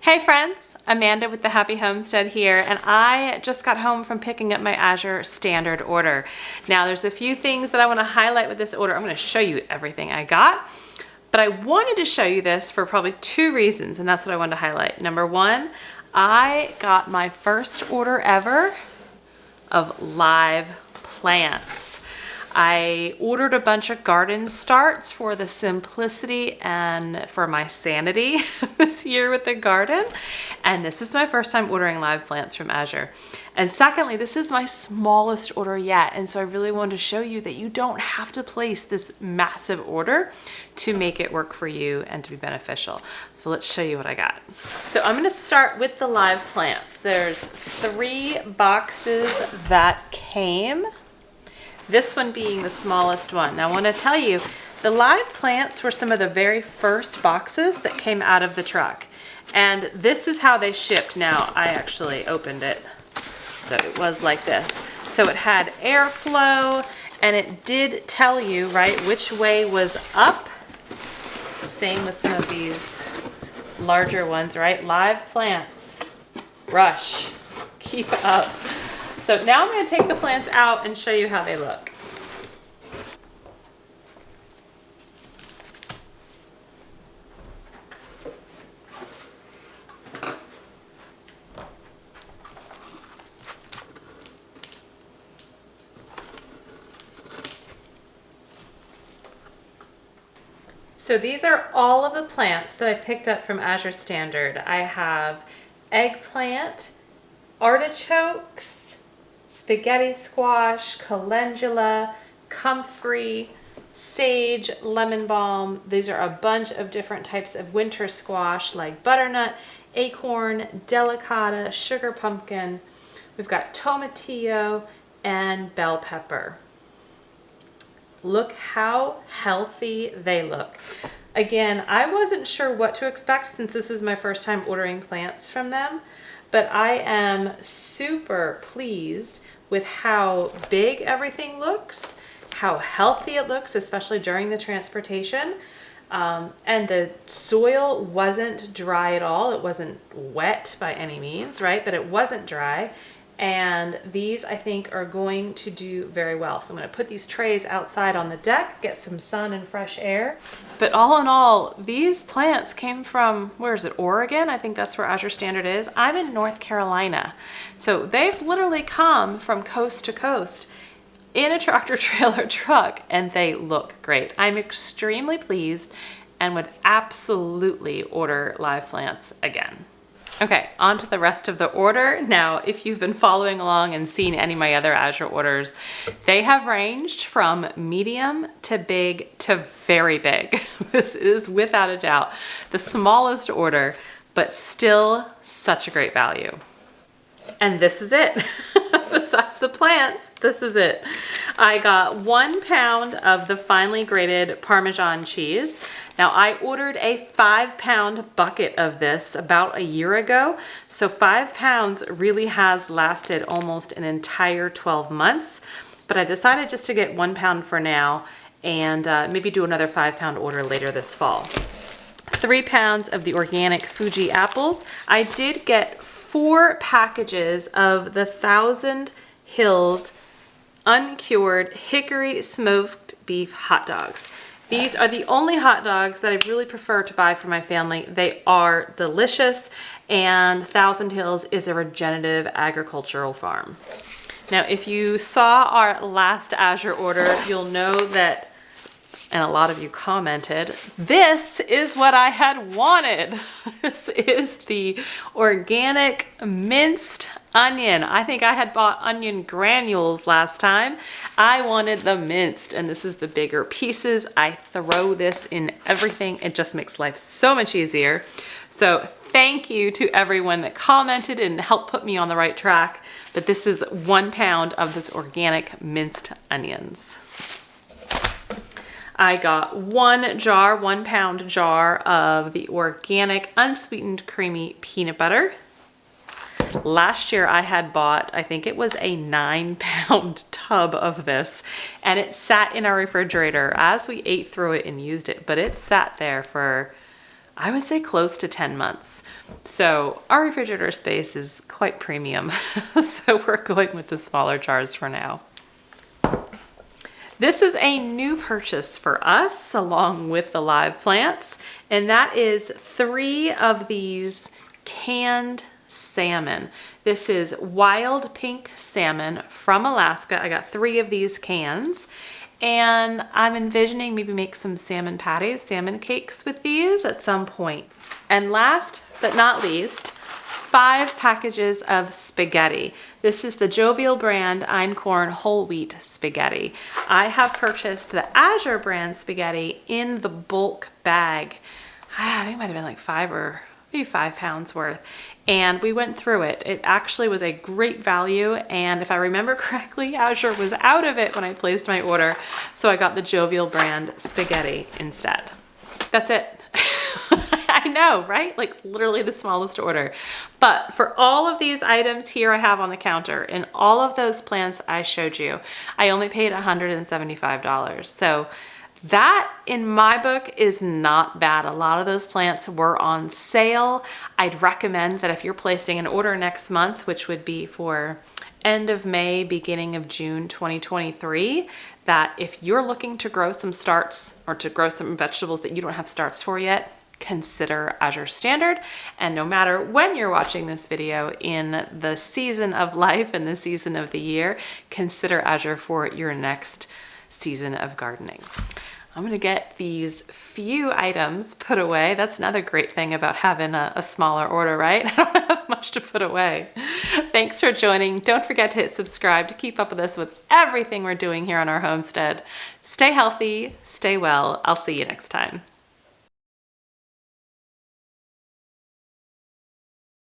Hey friends, Amanda with the Happy Homestead here, and I just got home from picking up my Azure Standard Order. Now there's a few things that I want to highlight with this order. I'm going to show you everything I got, but I wanted to show you this for probably two reasons, and that's what I wanted to highlight. Number one, I got my first order ever of live plants. I ordered a bunch of garden starts for the simplicity and for my sanity this year with the garden. And this is my first time ordering live plants from Azure. And secondly, this is my smallest order yet. And so I really wanted to show you that you don't have to place this massive order to make it work for you and to be beneficial. So let's show you what I got. So I'm going to start with the live plants. There's 3 boxes that came. This one being the smallest one. Now I want to tell you, the live plants were some of the very first boxes that came out of the truck. And this is how they shipped. Now I actually opened it. So it was like this. So it had airflow and it did tell you, right, which way was up. Same with some of these larger ones, right? Live plants, rush, keep up. So now I'm going to take the plants out and show you how they look. So these are all of the plants that I picked up from Azure Standard. I have eggplant, artichokes, spaghetti squash, calendula, comfrey, sage, lemon balm. These are a bunch of different types of winter squash like butternut, acorn, delicata, sugar pumpkin. We've got tomatillo and bell pepper. Look how healthy they look. Again, I wasn't sure what to expect since this was my first time ordering plants from them, but I am super pleased with how big everything looks, how healthy it looks, especially during the transportation. And the soil wasn't dry at all. It wasn't wet by any means, right? But it wasn't dry. And these, I think, are going to do very well. So I'm going to put these trays outside on the deck, get some sun and fresh air. But all in all, these plants came from, where is it, Oregon? I think that's where Azure Standard is. I'm in North Carolina. So they've literally come from coast to coast in a tractor trailer truck, and they look great. I'm extremely pleased and would absolutely order live plants again. Okay, on to the rest of the order. Now, if you've been following along and seen any of my other Azure orders, they have ranged from medium to big to very big. This is without a doubt the smallest order, but still such a great value. And this is it. Besides the plants, this is it. I got 1 pound of the finely grated Parmesan cheese. Now I ordered a 5-pound bucket of this about a year ago. So 5 pounds really has lasted almost an entire 12 months. But I decided just to get 1 pound for now and maybe do another 5-pound order later this fall. 3 pounds of the organic Fuji apples. I did get 4 packages of the Thousand Hills uncured hickory smoked beef hot dogs. These are the only hot dogs that I really prefer to buy for my family. They are delicious, and Thousand Hills is a regenerative agricultural farm. Now, if you saw our last Azure order, you'll know that, and a lot of you commented, this is what I had wanted. This is the organic minced onion. I think I had bought onion granules last time. I wanted the minced, and this is the bigger pieces. I throw this in everything. It just makes life so much easier. So thank you to everyone that commented and helped put me on the right track. But this is 1 pound of this organic minced onions. I got 1 pound jar of the organic unsweetened creamy peanut butter. Last year I had bought, I think it was a 9-pound tub of this, and it sat in our refrigerator as we ate through it and used it, but it sat there for I would say close to 10 months. So our refrigerator space is quite premium. So we're going with the smaller jars for now. This is a new purchase for us along with the live plants, and that is 3 of these canned salmon. This is wild pink salmon from Alaska. I got 3 of these cans, and I'm envisioning maybe make some salmon patties, salmon cakes with these at some point. And last but not least, 5 packages of spaghetti. This is the Jovial brand Einkorn whole wheat spaghetti. I have purchased the Azure brand spaghetti in the bulk bag. I think it might have been like 5 or maybe 5 pounds worth. And we went through it. It actually was a great value. And if I remember correctly, Azure was out of it when I placed my order. So I got the Jovial brand spaghetti instead. That's it. I know, right? Like literally the smallest order. But for all of these items here I have on the counter and all of those plants I showed you, I only paid $175. So that in my book is not bad. A lot of those plants were on sale. I'd recommend that if you're placing an order next month, which would be for end of May, beginning of June 2023, that if you're looking to grow some starts or to grow some vegetables that you don't have starts for yet, consider Azure Standard. And no matter when you're watching this video in the season of life and the season of the year, consider Azure for your next season of gardening. I'm gonna get these few items put away. That's another great thing about having a smaller order, right? I don't have much to put away. Thanks for joining. Don't forget to hit subscribe to keep up with us with everything we're doing here on our homestead. Stay healthy, stay well. I'll see you next time.